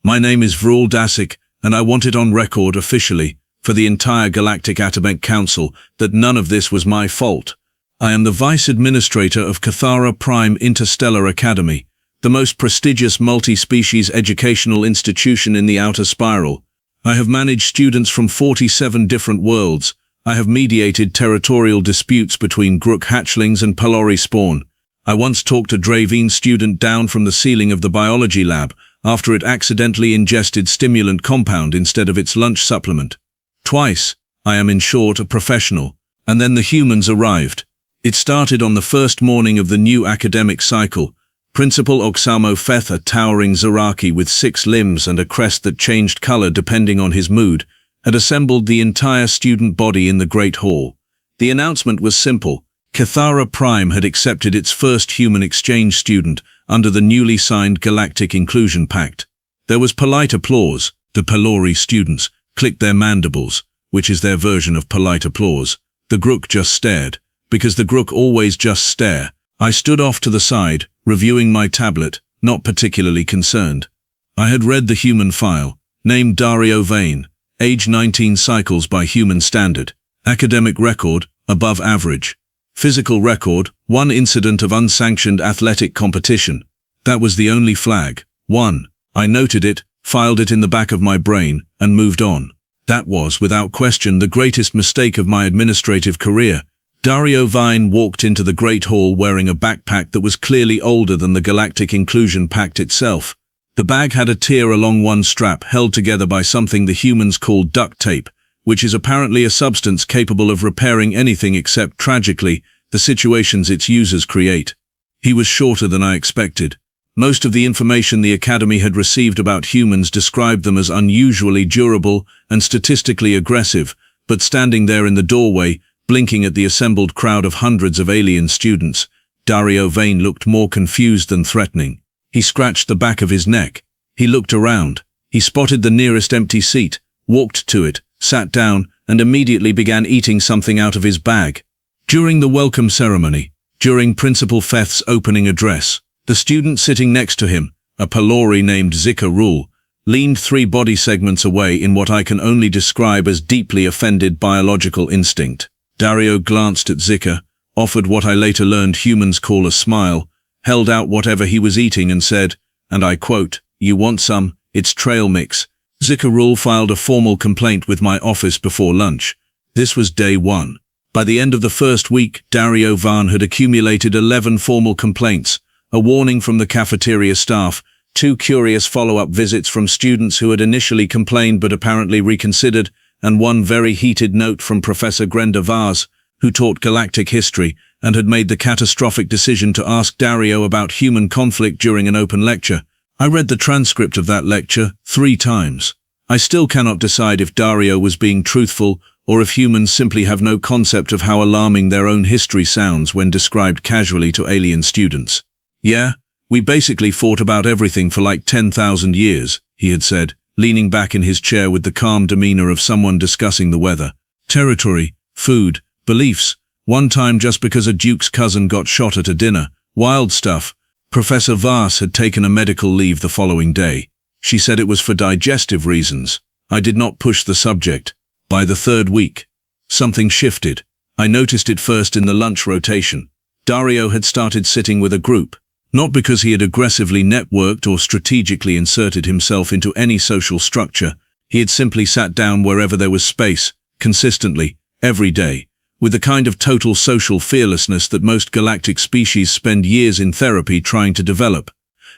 My name is Vrool Dassik, and I want it on record officially, for the entire Galactic Atomic Council, that none of this was my fault. I am the Vice Administrator of Kethara Prime Interstellar Academy, the most prestigious multi-species educational institution in the Outer Spiral. I have managed students from 47 different worlds. I have mediated territorial disputes between Gruk hatchlings and Pelori spawn. I once talked a Dravine student down from the ceiling of the biology lab after it accidentally ingested stimulant compound instead of its lunch supplement. Twice, I am in short a professional, and then the humans arrived. It started on the first morning of the new academic cycle. Principal Oksamo Feth, a towering Zaraki with 6 limbs and a crest that changed color depending on his mood, had assembled the entire student body in the Great Hall. The announcement was simple. Kethara Prime had accepted its first human exchange student under the newly signed Galactic Inclusion Pact. There was polite applause. The Pelori students clicked their mandibles, which is their version of polite applause. The Gruk just stared, because the Gruk always just stare. I stood off to the side, reviewing my tablet, not particularly concerned. I had read the human file, named Dario Vane, age 19 cycles by human standard, academic record, above average, physical record, 1 incident of unsanctioned athletic competition. That was the only flag. 1. I noted it, filed it in the back of my brain, and moved on. That was, without question, the greatest mistake of my administrative career. Dario Vane walked into the Great Hall wearing a backpack that was clearly older than the Galactic Inclusion Pact itself. The bag had a tear along one strap held together by something the humans called duct tape, which is apparently a substance capable of repairing anything except, tragically, the situations its users create. He was shorter than I expected. Most of the information the Academy had received about humans described them as unusually durable and statistically aggressive, but standing there in the doorway, blinking at the assembled crowd of hundreds of alien students, Dario Vane looked more confused than threatening. He scratched the back of his neck. He looked around. He spotted the nearest empty seat, walked to it, sat down, and immediately began eating something out of his bag. During the welcome ceremony, during Principal Feth's opening address, the student sitting next to him, a Pelori named Vrool, leaned 3 body segments away in what I can only describe as deeply offended biological instinct. Dario glanced at Zika, offered what I later learned humans call a smile, held out whatever he was eating and said, and I quote, "You want some? It's trail mix." Vrool filed a formal complaint with my office before lunch. This was day 1. By the end of the first week, Dario Vane had accumulated 11 formal complaints, a warning from the cafeteria staff, 2 curious follow-up visits from students who had initially complained but apparently reconsidered, and 1 very heated note from Professor Grenda Vaz, who taught galactic history and had made the catastrophic decision to ask Dario about human conflict during an open lecture. I read the transcript of that lecture 3 times. I still cannot decide if Dario was being truthful or if humans simply have no concept of how alarming their own history sounds when described casually to alien students. "Yeah, we basically fought about everything for like 10,000 years, he had said, leaning back in his chair with the calm demeanor of someone discussing the weather. Territory, food, beliefs, one time just because a duke's cousin got shot at a dinner, wild stuff. Professor Vaz had taken a medical leave the following day. She said it was for digestive reasons. I did not push the subject. By the 3rd week, something shifted. I noticed it first in the lunch rotation. Dario had started sitting with a group. Not because he had aggressively networked or strategically inserted himself into any social structure. He had simply sat down wherever there was space, consistently, every day, with the kind of total social fearlessness that most galactic species spend years in therapy trying to develop.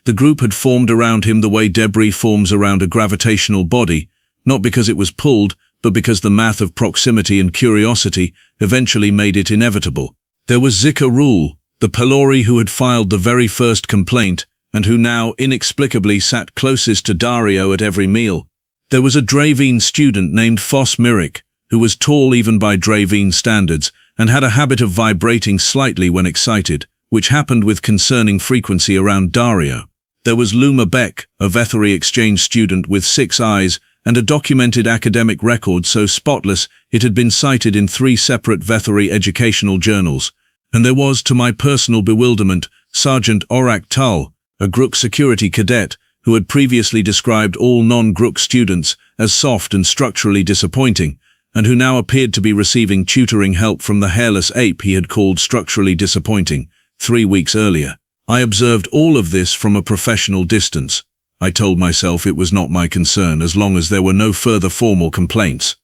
The group had formed around him the way debris forms around a gravitational body, not because it was pulled, but because the math of proximity and curiosity eventually made it inevitable. There was Vrool, the Pelori who had filed the very first complaint, and who now inexplicably sat closest to Dario at every meal. There was a Dravine student named Foss Mirik, who was tall even by Dravine standards, and had a habit of vibrating slightly when excited, which happened with concerning frequency around Dario. There was Luma Beck, a Vethari exchange student with 6 eyes, and a documented academic record so spotless it had been cited in 3 separate Vethari educational journals. And there was, to my personal bewilderment, Sergeant Orak Tull, a Gruk security cadet, who had previously described all non-Gruk students as soft and structurally disappointing, and who now appeared to be receiving tutoring help from the hairless ape he had called structurally disappointing 3 weeks earlier. I observed all of this from a professional distance. I told myself it was not my concern as long as there were no further formal complaints.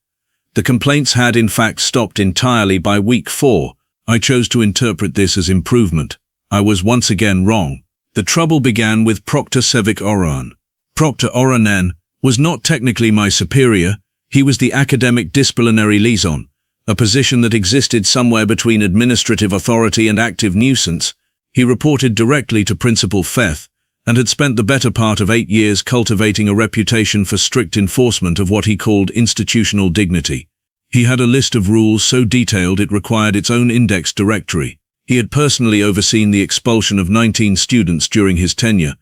The complaints had in fact stopped entirely by week 4. I chose to interpret this as improvement. I was once again wrong. The trouble began with Proctor Oraan. Proctor Oraan was not technically my superior. He was the academic disciplinary liaison, a position that existed somewhere between administrative authority and active nuisance. He reported directly to Principal Feth, and had spent the better part of 8 years cultivating a reputation for strict enforcement of what he called institutional dignity. He had a list of rules so detailed it required its own index directory. He had personally overseen the expulsion of 19 students during his tenure,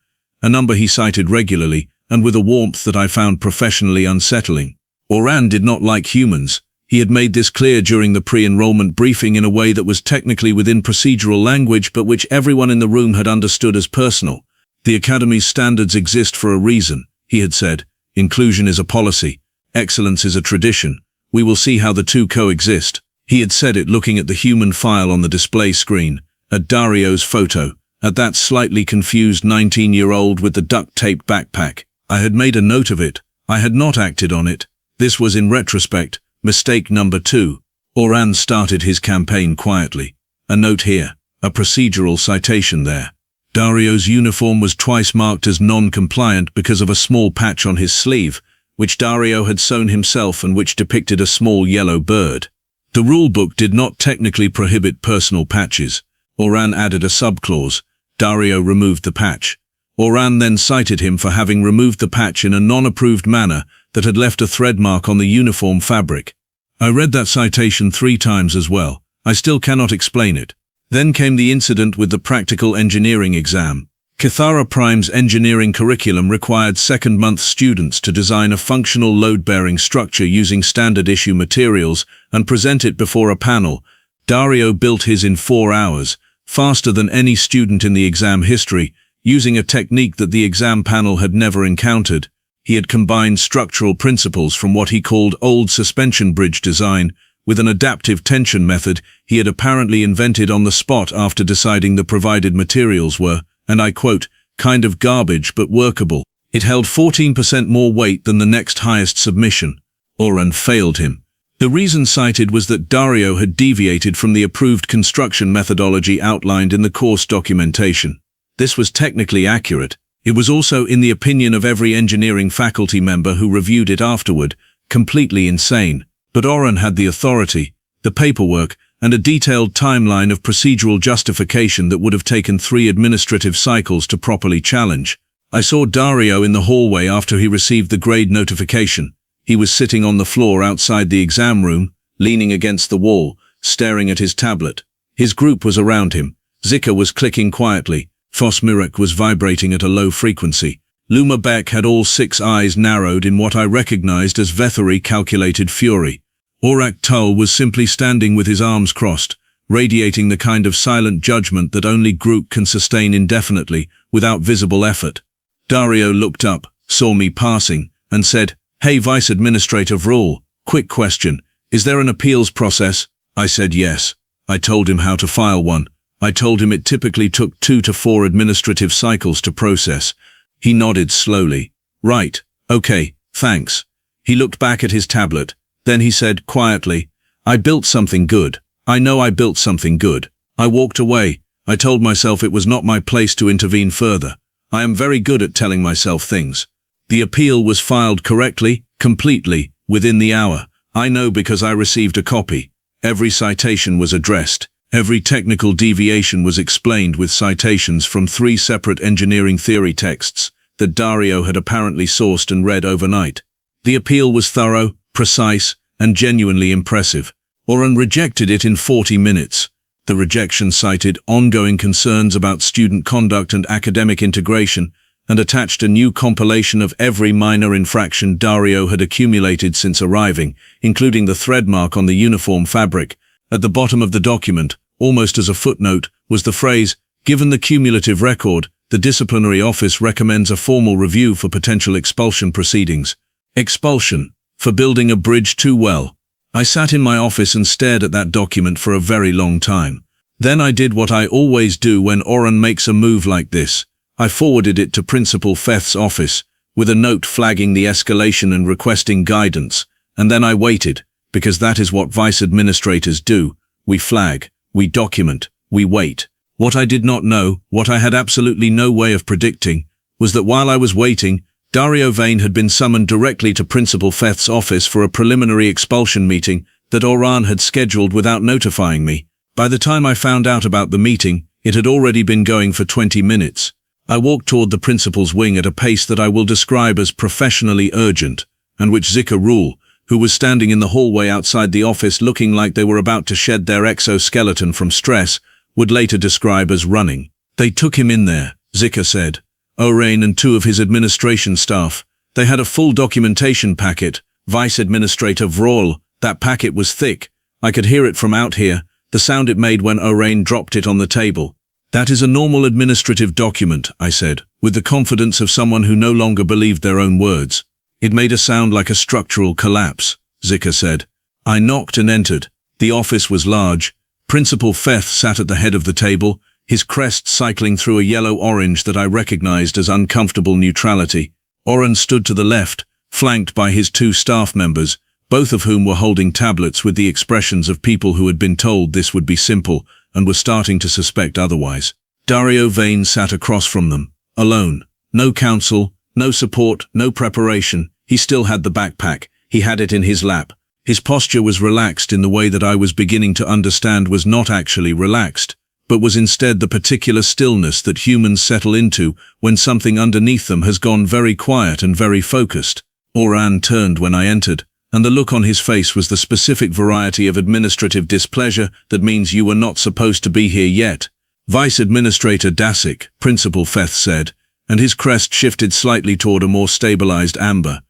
a number he cited regularly and with a warmth that I found professionally unsettling. Oraan did not like humans. He had made this clear during the pre-enrollment briefing in a way that was technically within procedural language but which everyone in the room had understood as personal. The Academy's standards exist for a reason, he had said. Inclusion is a policy. Excellence is a tradition. We will see how the two coexist. He had said it looking at the human file on the display screen, at Dario's photo, at that slightly confused 19-year-old with the duct-taped backpack. I had made a note of it. I had not acted on it. This was, in retrospect, mistake number 2. Oraan started his campaign quietly. A note here, a procedural citation there. Dario's uniform was twice marked as non-compliant because of a small patch on his sleeve, which Dario had sewn himself and which depicted a small yellow bird. The rulebook did not technically prohibit personal patches. Oraan added a subclause. Dario removed the patch. Oraan then cited him for having removed the patch in a non-approved manner that had left a thread mark on the uniform fabric. I read that citation 3 times as well. I still cannot explain it. Then came the incident with the practical engineering exam. Kethara Prime's engineering curriculum required second-month students to design a functional load-bearing structure using standard-issue materials and present it before a panel. Dario built his in 4 hours, faster than any student in the exam history, using a technique that the exam panel had never encountered. He had combined structural principles from what he called old suspension bridge design with an adaptive tension method he had apparently invented on the spot after deciding the provided materials were, and I quote, kind of garbage but workable. It held 14% more weight than the next highest submission. Oraan failed him. The reason cited was that Dario had deviated from the approved construction methodology outlined in the course documentation. This was technically accurate. It was also, in the opinion of every engineering faculty member who reviewed it afterward, completely insane. But Oraan had the authority, the paperwork, and a detailed timeline of procedural justification that would have taken 3 administrative cycles to properly challenge. I saw Dario in the hallway after he received the grade notification. He was sitting on the floor outside the exam room, leaning against the wall, staring at his tablet. His group was around him. Zika was clicking quietly. Fosmirek was vibrating at a low frequency. Luma Beck had all 6 eyes narrowed in what I recognized as Vethary calculated fury. Orak Tull was simply standing with his arms crossed, radiating the kind of silent judgment that only Gruk can sustain indefinitely, without visible effort. Dario looked up, saw me passing, and said, "Hey Vice Administrator Vrool, quick question. Is there an appeals process?" I said yes. I told him how to file one. I told him it typically took 2 to 4 administrative cycles to process. He nodded slowly. "Right, okay, thanks." He looked back at his tablet. Then he said quietly, "I built something good. I know I built something good." I walked away. I told myself it was not my place to intervene further. I am very good at telling myself things. The appeal was filed correctly, completely, within the hour. I know because I received a copy. Every citation was addressed. Every technical deviation was explained with citations from 3 separate engineering theory texts that Dario had apparently sourced and read overnight. The appeal was thorough, precise, and genuinely impressive. Oraan rejected it in 40 minutes. The rejection cited ongoing concerns about student conduct and academic integration, and attached a new compilation of every minor infraction Dario had accumulated since arriving, including the thread mark on the uniform fabric. At the bottom of the document, almost as a footnote, was the phrase, "Given the cumulative record, The disciplinary office recommends a formal review for potential expulsion proceedings. Expulsion, for building a bridge too well. I sat in my office and stared at that document for a very long time. Then I did what I always do when Oraan makes a move like this. I forwarded it to Principal Feth's office, with a note flagging the escalation and requesting guidance, and then I waited, because that is what vice administrators do. We flag, we document, we wait. What I did not know, what I had absolutely no way of predicting, was that while I was waiting, Dario Vane had been summoned directly to Principal Feth's office for a preliminary expulsion meeting that Oraan had scheduled without notifying me. By the time I found out about the meeting, it had already been going for 20 minutes. I walked toward the principal's wing at a pace that I will describe as professionally urgent, and which Vrool, who was standing in the hallway outside the office looking like they were about to shed their exoskeleton from stress, would later describe as running. They took him in there, Zika said. Oraan and 2 of his administration staff. They had a full documentation packet. Vice Administrator Vrool, that packet was thick. I could hear it from out here, the sound it made when Oraan dropped it on the table. That is a normal administrative document, I said, with the confidence of someone who no longer believed their own words. It made a sound like a structural collapse, Zika said. I knocked and entered. The office was large. Principal Feth sat at the head of the table, his crest cycling through a yellow-orange that I recognized as uncomfortable neutrality. Oraan stood to the left, flanked by his 2 staff members, both of whom were holding tablets with the expressions of people who had been told this would be simple and were starting to suspect otherwise. Dario Vane sat across from them, alone. No counsel, no support, no preparation. He still had the backpack. He had it in his lap. His posture was relaxed in the way that I was beginning to understand was not actually relaxed, but was instead the particular stillness that humans settle into when something underneath them has gone very quiet and very focused. Oraan turned when I entered, and the look on his face was the specific variety of administrative displeasure that means you were not supposed to be here yet. Vice Administrator Dassik, Principal Feth said, and his crest shifted slightly toward a more stabilized amber.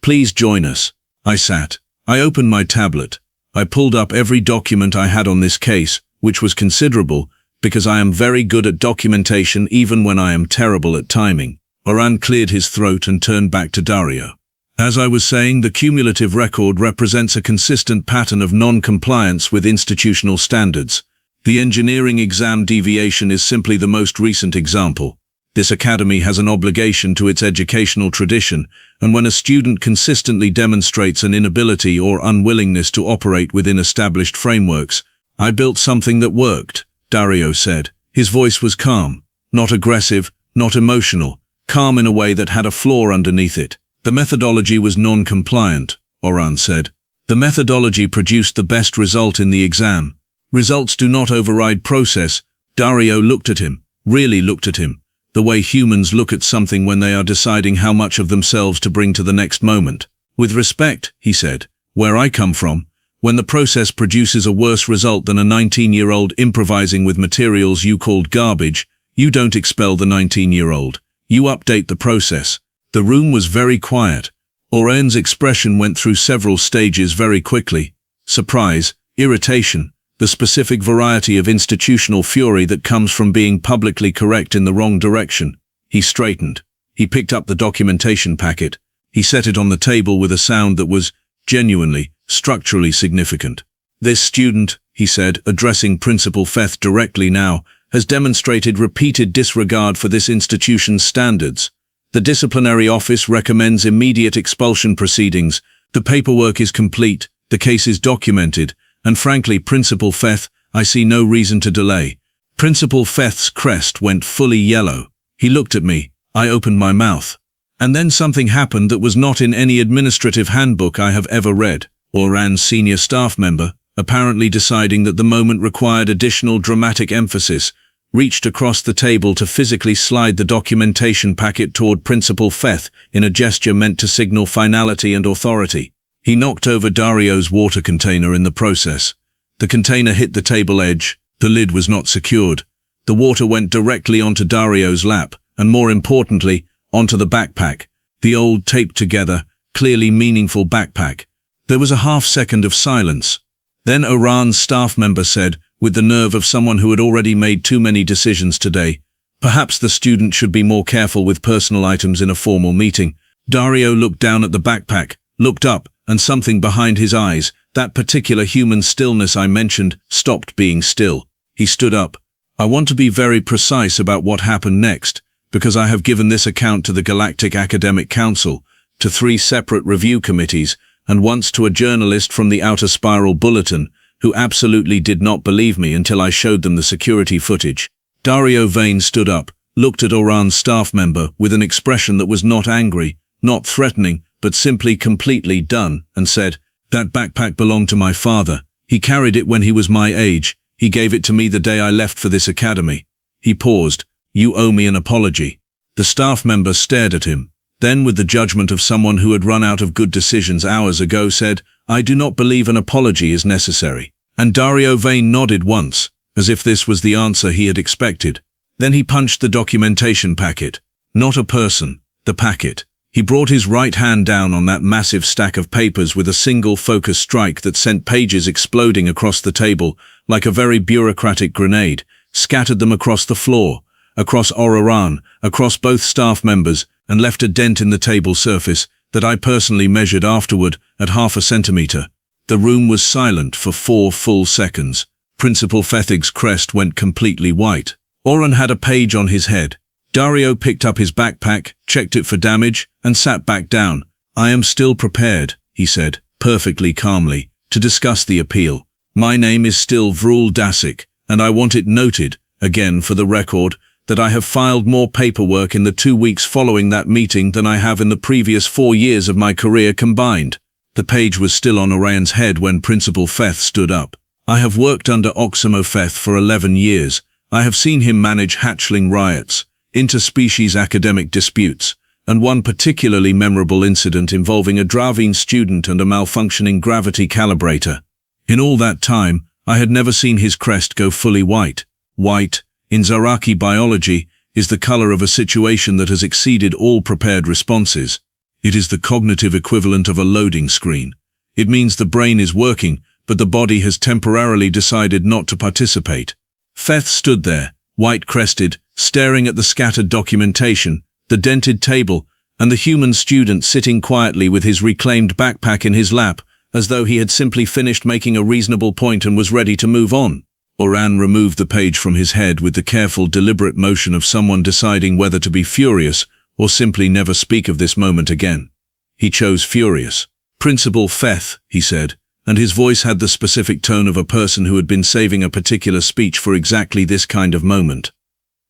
Please join us. I sat. I opened my tablet. I pulled up every document I had on this case, which was considerable, because I am very good at documentation even when I am terrible at timing. Oraan cleared his throat and turned back to Dario. As I was saying, the cumulative record represents a consistent pattern of non-compliance with institutional standards. The engineering exam deviation is simply the most recent example. This academy has an obligation to its educational tradition, and when a student consistently demonstrates an inability or unwillingness to operate within established frameworks, I built something that worked, Dario said. His voice was calm, not aggressive, not emotional, calm in a way that had a flaw underneath it. The methodology was non-compliant, Oraan said. The methodology produced the best result in the exam. Results do not override process. Dario looked at him, really looked at him, the way humans look at something when they are deciding how much of themselves to bring to the next moment. With respect, he said, where I come from, when the process produces a worse result than a 19-year-old improvising with materials you called garbage, you don't expel the 19-year-old. You update the process. The room was very quiet. Oraan's expression went through several stages very quickly. Surprise, irritation, the specific variety of institutional fury that comes from being publicly correct in the wrong direction. He straightened. He picked up the documentation packet. He set it on the table with a sound that was, genuinely, structurally significant. This student, he said, addressing Principal Feth directly now, has demonstrated repeated disregard for this institution's standards. The disciplinary office recommends immediate expulsion proceedings. The paperwork is complete, the case is documented, and frankly, Principal Feth, I see no reason to delay. Principal Feth's crest went fully yellow. He looked at me. I opened my mouth. And then something happened that was not in any administrative handbook I have ever read. Oraan's senior staff member, apparently deciding that the moment required additional dramatic emphasis, reached across the table to physically slide the documentation packet toward Principal Feth in a gesture meant to signal finality and authority. He knocked over Dario's water container in the process. The container hit the table edge. The lid was not secured. The water went directly onto Dario's lap, and more importantly, onto the backpack, the old taped-together, clearly meaningful backpack. There was a half-second of silence. Then Oraan's staff member said, with the nerve of someone who had already made too many decisions today, Perhaps the student should be more careful with personal items in a formal meeting. Dario looked down at the backpack, looked up, and something behind his eyes, that particular human stillness I mentioned, stopped being still. He stood up. I want to be very precise about what happened next, because I have given this account to the Galactic Academic Council, to 3 separate review committees, and once to a journalist from the Outer Spiral Bulletin, who absolutely did not believe me until I showed them the security footage. Dario Vane stood up, looked at Oraan's staff member with an expression that was not angry, not threatening, but simply completely done, and said, "That backpack belonged to my father. He carried it when he was my age. He gave it to me the day I left for this academy." He paused. "You owe me an apology." The staff member stared at him. Then, with the judgment of someone who had run out of good decisions hours ago, said, "I do not believe an apology is necessary." And Dario Vane nodded once, as if this was the answer he had expected. Then he punched the documentation packet. Not a person, the packet. He brought his right hand down on that massive stack of papers with a single focus strike that sent pages exploding across the table like a very bureaucratic grenade, scattered them across the floor, across Oraan, across both staff members, and left a dent in the table surface that I personally measured afterward at 0.5 centimeter. The room was silent for 4 full seconds. Principal Fethig's crest went completely white. Oraan had a page on his head. Dario picked up his backpack, checked it for damage, and sat back down. "I am still prepared," he said, perfectly calmly, "to discuss the appeal. My name is still Vrool Dassik, and I want it noted, again for the record, that I have filed more paperwork in the 2 weeks following that meeting than I have in the previous 4 years of my career combined." The page was still on Oraan's head when Principal Feth stood up. "I have worked under Oximo Feth for 11 years. I have seen him manage hatchling riots, interspecies academic disputes, and one particularly memorable incident involving a Dravine student and a malfunctioning gravity calibrator. In all that time, I had never seen his crest go fully white. White, in Zaraki biology, is the color of a situation that has exceeded all prepared responses. It is the cognitive equivalent of a loading screen. It means the brain is working, but the body has temporarily decided not to participate. Feth stood there, white-crested, staring at the scattered documentation, the dented table, and the human student sitting quietly with his reclaimed backpack in his lap, as though he had simply finished making a reasonable point and was ready to move on. Oraan removed the page from his head with the careful, deliberate motion of someone deciding whether to be furious or simply never speak of this moment again. He chose furious. "Principal Feth," he said, and his voice had the specific tone of a person who had been saving a particular speech for exactly this kind of moment.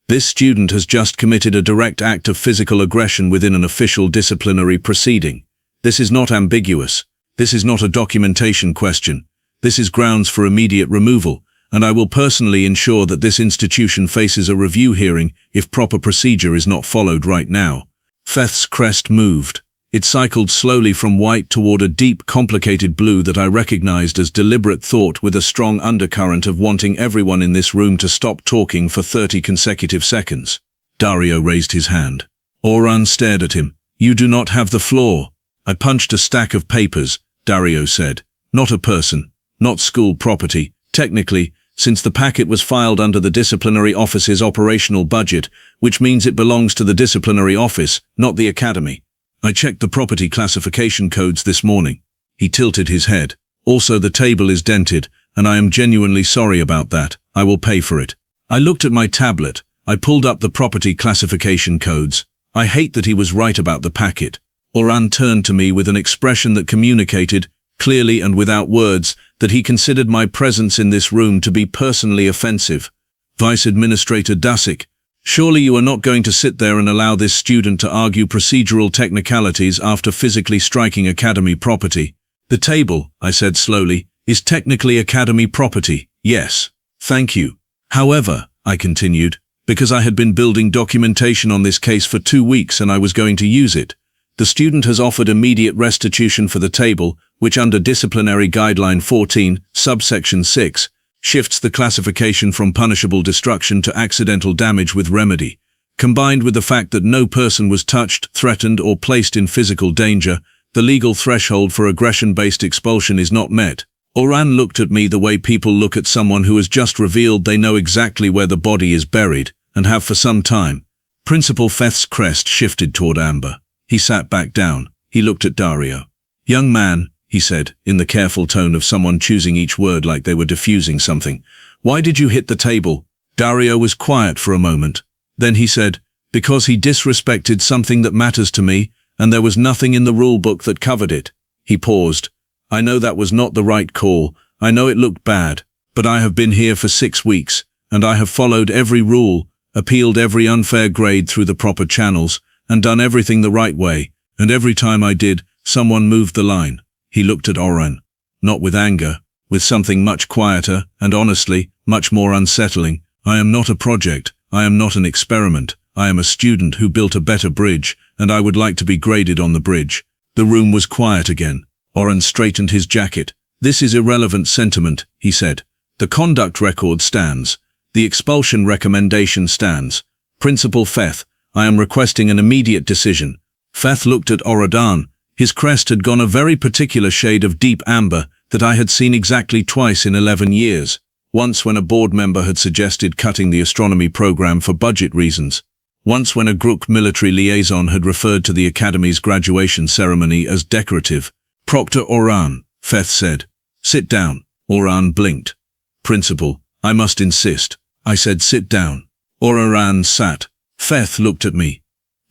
"This student has just committed a direct act of physical aggression within an official disciplinary proceeding. This is not ambiguous. This is not a documentation question. This is grounds for immediate removal, and I will personally ensure that this institution faces a review hearing if proper procedure is not followed right now." Feth's crest moved. It cycled slowly from white toward a deep, complicated blue that I recognized as deliberate thought with a strong undercurrent of wanting everyone in this room to stop talking for 30 consecutive seconds. Dario raised his hand. Oraan stared at him. "You do not have the floor." "I punched a stack of papers," Dario said. "Not a person, not school property. Technically, since the packet was filed under the disciplinary office's operational budget, which means it belongs to the disciplinary office, not the academy. I checked the property classification codes this morning." He tilted his head. "Also, the table is dented, and I am genuinely sorry about that. I will pay for it." I looked at my tablet. I pulled up the property classification codes. I hate that he was right about the packet. Oraan turned to me with an expression that communicated, clearly and without words, that he considered my presence in this room to be personally offensive. "Vice Administrator Dassik, surely you are not going to sit there and allow this student to argue procedural technicalities after physically striking academy property." "The table," I said slowly, "is technically academy property, yes. Thank you. However," I continued, "because I had been building documentation on this case for 2 weeks and I was going to use it. The student has offered immediate restitution for the table, which under Disciplinary Guideline 14, subsection 6, shifts the classification from punishable destruction to accidental damage with remedy. Combined with the fact that no person was touched, threatened, or placed in physical danger, the legal threshold for aggression-based expulsion is not met." Oraan looked at me the way people look at someone who has just revealed they know exactly where the body is buried, and have for some time. Principal Feth's crest shifted toward amber. He sat back down. He looked at Dario. "Young man," he said, in the careful tone of someone choosing each word like they were diffusing something, "why did you hit the table?" Dario was quiet for a moment. Then he said, "Because he disrespected something that matters to me, and there was nothing in the rule book that covered it." He paused. "I know that was not the right call. I know it looked bad. But I have been here for 6 weeks, and I have followed every rule, appealed every unfair grade through the proper channels, and done everything the right way, and every time I did, someone moved the line." He looked at Oraan. Not with anger, with something much quieter, and honestly, much more unsettling. "I am not a project. I am not an experiment. I am a student who built a better bridge, and I would like to be graded on the bridge." The room was quiet again. Oraan straightened his jacket. "This is irrelevant sentiment," he said. "The conduct record stands. The expulsion recommendation stands. Principal Feth, I am requesting an immediate decision." Feth looked at Oraan. His crest had gone a very particular shade of deep amber that I had seen exactly twice in 11 years. Once when a board member had suggested cutting the astronomy program for budget reasons. Once when a Gruk military liaison had referred to the Academy's graduation ceremony as decorative. "Proctor Oraan," Feth said. "Sit down." Oraan blinked. "Principal, I must insist." I said, "Sit down." Oraan sat. Feth looked at me.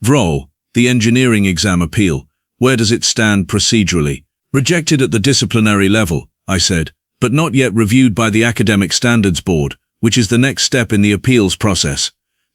"Vrool, the engineering exam appeal, where does it stand procedurally?" "Rejected at the disciplinary level," I said, "but not yet reviewed by the Academic Standards Board, which is the next step in the appeals process.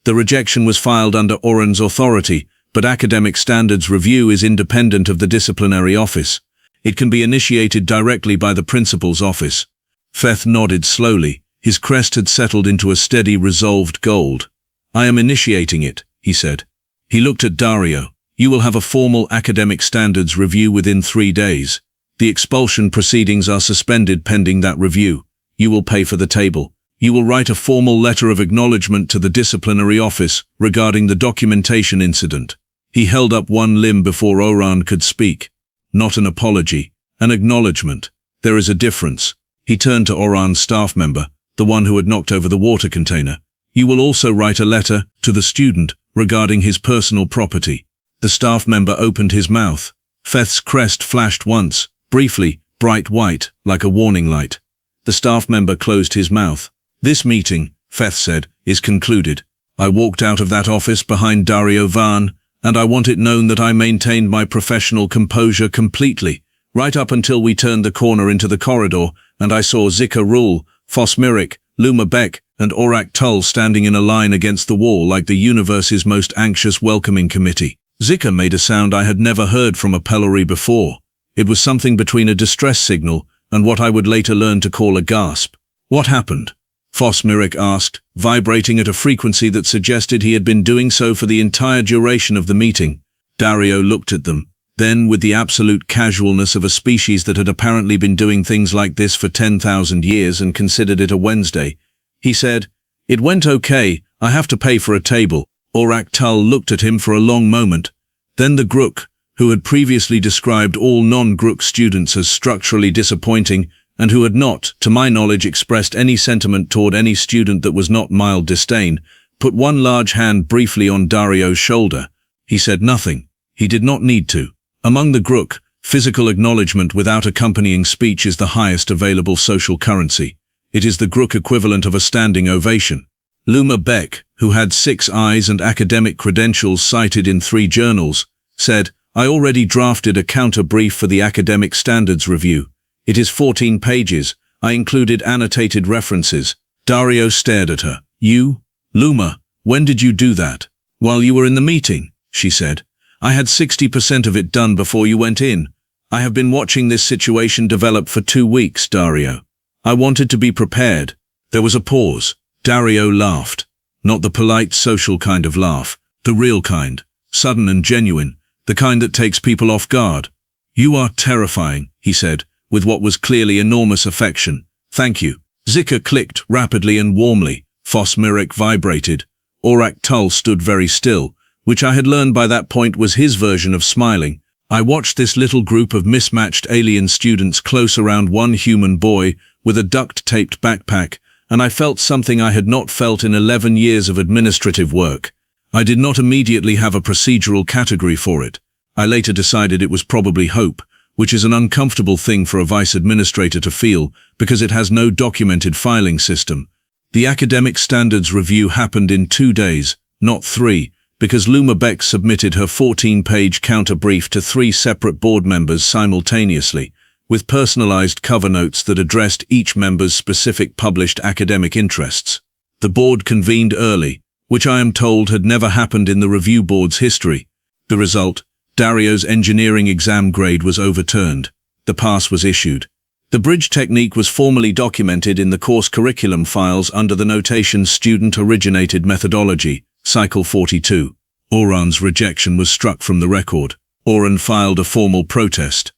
The rejection was filed under Oraan's authority, but academic standards review is independent of the disciplinary office. It can be initiated directly by the principal's office." Feth nodded slowly. His crest had settled into a steady, resolved gold. "I am initiating it," he said. He looked at Dario. "You will have a formal academic standards review within 3 days. The expulsion proceedings are suspended pending that review. You will pay for the table. You will write a formal letter of acknowledgement to the disciplinary office regarding the documentation incident." He held up one limb before Oraan could speak. "Not an apology, an acknowledgement. There is a difference." He turned to Oraan's staff member, the one who had knocked over the water container. "You will also write a letter to the student regarding his personal property." The staff member opened his mouth. Feth's crest flashed once, briefly, bright white, like a warning light. The staff member closed his mouth. "This meeting," Feth said, "is concluded. I walked out of that office behind Dario Vane, and I want it known that I maintained my professional composure completely, right up until we turned the corner into the corridor, and I saw Zika Vrool, Fosmirik, Luma Beck, and Orak Tull standing in a line against the wall like the universe's most anxious welcoming committee. Zika made a sound I had never heard from a Pelori before. It was something between a distress signal and what I would later learn to call a gasp. "What happened?" Fosmirik asked, vibrating at a frequency that suggested he had been doing so for the entire duration of the meeting. Dario looked at them. Then, with the absolute casualness of a species that had apparently been doing things like this for 10,000 years and considered it a Wednesday, he said, "It went okay. I have to pay for a table." Orak Tull looked at him for a long moment. Then the Gruk, who had previously described all non-Gruk students as structurally disappointing, and who had not, to my knowledge, expressed any sentiment toward any student that was not mild disdain, put one large hand briefly on Dario's shoulder. He said nothing. He did not need to. Among the Gruk, physical acknowledgement without accompanying speech is the highest available social currency. It is the Gruk equivalent of a standing ovation. Luma Beck, who had 6 eyes and academic credentials cited in 3 journals, said, "I already drafted a counter-brief for the academic standards review. It is 14 pages. I included annotated references." Dario stared at her. "You? Luma, when did you do that?" "While you were in the meeting," she said. "I had 60% of it done before you went in. I have been watching this situation develop for 2 weeks, Dario. I wanted to be prepared." There was a pause. Dario laughed. Not the polite social kind of laugh, the real kind, sudden and genuine, the kind that takes people off guard. "You are terrifying," he said, with what was clearly enormous affection. "Thank you." Zika clicked rapidly and warmly. Fosmirik vibrated. Orak Tull stood very still, which I had learned by that point was his version of smiling. I watched this little group of mismatched alien students close around one human boy with a duct-taped backpack and I felt something I had not felt in 11 years of administrative work. I did not immediately have a procedural category for it. I later decided it was probably hope, which is an uncomfortable thing for a vice administrator to feel because it has no documented filing system. The academic standards review happened in 2 days, not 3, because Luma Beck submitted her 14-page counter-brief to 3 separate board members simultaneously, with personalized cover notes that addressed each member's specific published academic interests. The board convened early, which I am told had never happened in the review board's history. The result, Dario's engineering exam grade was overturned. The pass was issued. The bridge technique was formally documented in the course curriculum files under the notation Student-Originated Methodology, Cycle 42. Oraan's rejection was struck from the record. Oraan filed a formal protest.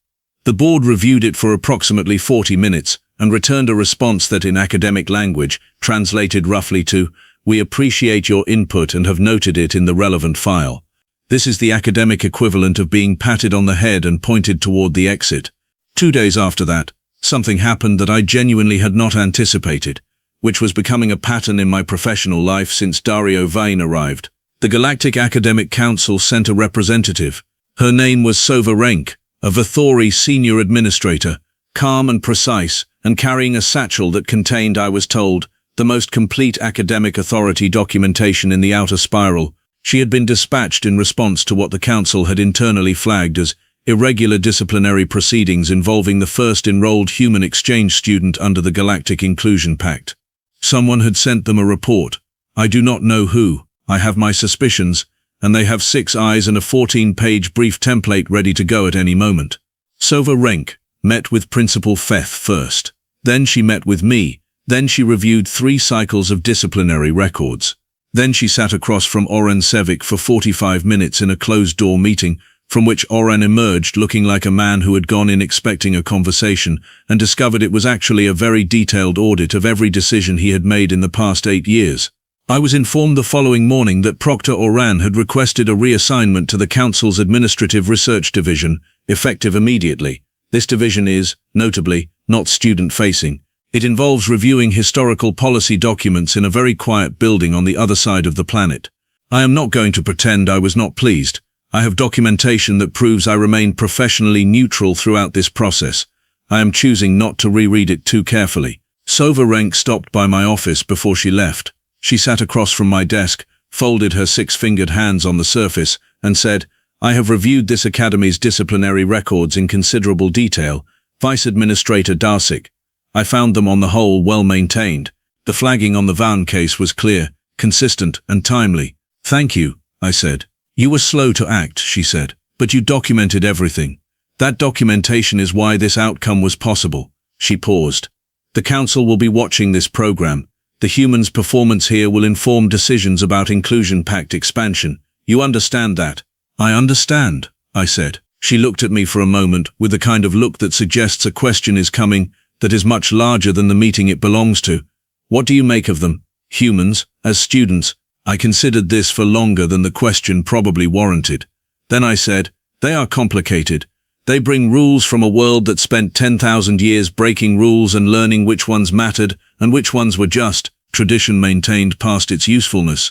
The board reviewed it for approximately 40 minutes and returned a response that in academic language translated roughly to, "We appreciate your input and have noted it in the relevant file." This is the academic equivalent of being patted on the head and pointed toward the exit. 2 days after that, something happened that I genuinely had not anticipated, which was becoming a pattern in my professional life since Dario Vane arrived. The Galactic Academic Council sent a representative. Her name was Sova Renk, a Vathori senior administrator, calm and precise, and carrying a satchel that contained, I was told, the most complete academic authority documentation in the outer spiral. She had been dispatched in response to what the council had internally flagged as irregular disciplinary proceedings involving the first enrolled human exchange student under the Galactic Inclusion Pact. Someone had sent them a report. I do not know who. I have my suspicions, and they have 6 eyes and a 14-page brief template ready to go at any moment. Sova Renk met with Principal Feth first. Then she met with me. Then she reviewed 3 cycles of disciplinary records. Then she sat across from Oraan for 45 minutes in a closed-door meeting, from which Oraan emerged looking like a man who had gone in expecting a conversation and discovered it was actually a very detailed audit of every decision he had made in the past 8 years. I was informed the following morning that Proctor Oraan had requested a reassignment to the Council's Administrative Research Division, effective immediately. This division is, notably, not student-facing. It involves reviewing historical policy documents in a very quiet building on the other side of the planet. I am not going to pretend I was not pleased. I have documentation that proves I remained professionally neutral throughout this process. I am choosing not to reread it too carefully. Sova Renk stopped by my office before she left. She sat across from my desk, folded her 6-fingered hands on the surface, and said, "I have reviewed this academy's disciplinary records in considerable detail, Vice Administrator Dassik. I found them on the whole well maintained. The flagging on the Vane case was clear, consistent, and timely." "Thank you," I said. "You were slow to act," she said, "but you documented everything. That documentation is why this outcome was possible." She paused. "The Council will be watching this program. The humans' performance here will inform decisions about Inclusion Pact expansion. You understand that?" "I understand," I said. She looked at me for a moment with the kind of look that suggests a question is coming that is much larger than the meeting it belongs to. "What do you make of them? Humans, as students?" I considered this for longer than the question probably warranted. Then I said, "They are complicated. They bring rules from a world that spent 10,000 years breaking rules and learning which ones mattered and which ones were just, tradition maintained past its usefulness."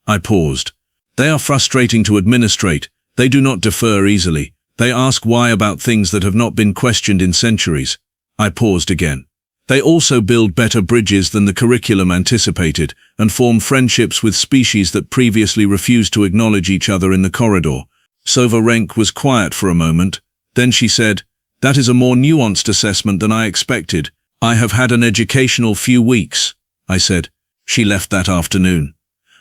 I paused. "They are frustrating to administrate. They do not defer easily. They ask why about things that have not been questioned in centuries." I paused again. "They also build better bridges than the curriculum anticipated and form friendships with species that previously refused to acknowledge each other in the corridor." Sova Renk was quiet for a moment. Then she said, "That is a more nuanced assessment than I expected. I have had an educational few weeks," I said. She left that afternoon.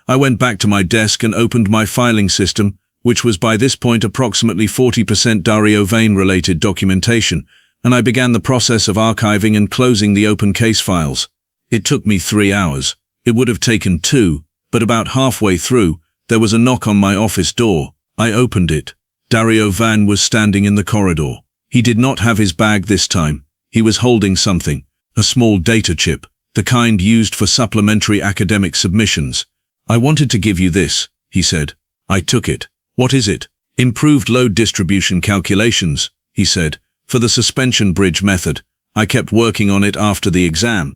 I went back to my desk and opened my filing system, which was by this point approximately 40% Dario Vane-related documentation, and I began the process of archiving and closing the open case files. It took me 3 hours. It would have taken 2, but about halfway through, there was a knock on my office door. I opened it. Dario Vane was standing in the corridor. He did not have his bag this time. He was holding something, a small data chip, the kind used for supplementary academic submissions. "I wanted to give you this," he said. I took it. "What is it?" "Improved load distribution calculations," he said, "for the suspension bridge method. I kept working on it after the exam."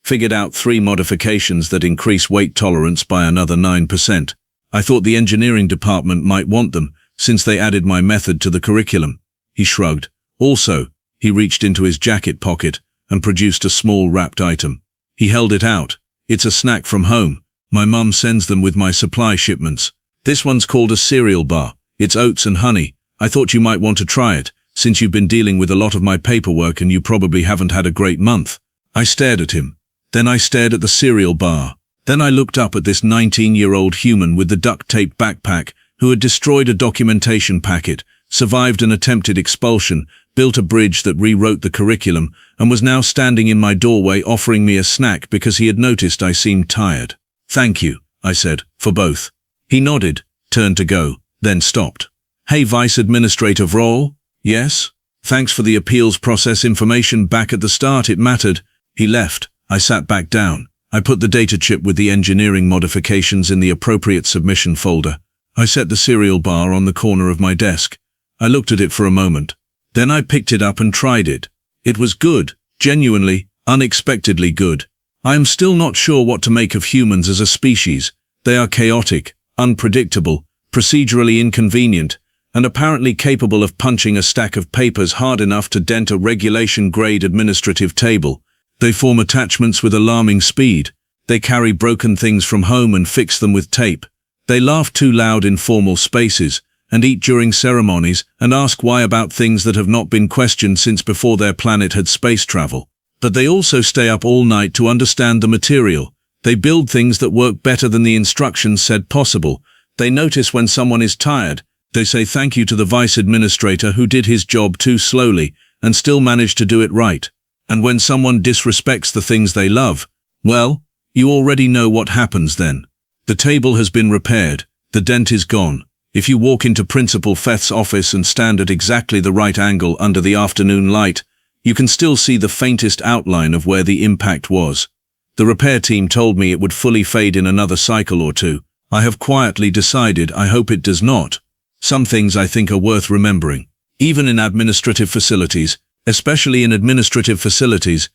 Figured out 3 modifications that increase weight tolerance by another 9%. I thought the engineering department might want them, since they added my method to the curriculum. He shrugged. Also, he reached into his jacket pocket and produced a small wrapped item. He held it out. It's a snack from home. My mum sends them with my supply shipments. This one's called a cereal bar. It's oats and honey. I thought you might want to try it, since you've been dealing with a lot of my paperwork and you probably haven't had a great month. I stared at him. Then I stared at the cereal bar. Then I looked up at this 19-year-old human with the duct-tape backpack who had destroyed a documentation packet, survived an attempted expulsion, built a bridge that rewrote the curriculum, and was now standing in my doorway offering me a snack because he had noticed I seemed tired. "Thank you," I said, "for both." He nodded, turned to go, then stopped. "Hey, Vice Administrator Vrool?" "Yes? Thanks for the appeals process information back at the start, it mattered." He left. I sat back down. I put the data chip with the engineering modifications in the appropriate submission folder. I set the cereal bar on the corner of my desk. I looked at it for a moment. Then I picked it up and tried it. It was good, genuinely, unexpectedly good. I am still not sure what to make of humans as a species. They are chaotic, unpredictable, procedurally inconvenient, and apparently capable of punching a stack of papers hard enough to dent a regulation-grade administrative table. They form attachments with alarming speed. They carry broken things from home and fix them with tape. They laugh too loud in formal spaces, and eat during ceremonies, and ask why about things that have not been questioned since before their planet had space travel. But they also stay up all night to understand the material. They build things that work better than the instructions said possible. They notice when someone is tired. They say thank you to the vice administrator who did his job too slowly and still managed to do it right. And when someone disrespects the things they love, well, you already know what happens then. The table has been repaired. The dent is gone. If you walk into Principal Feth's office and stand at exactly the right angle under the afternoon light, you can still see the faintest outline of where the impact was. The repair team told me it would fully fade in another cycle or two. I have quietly decided I hope it does not. Some things I think are worth remembering. Even in administrative facilities, especially in administrative facilities,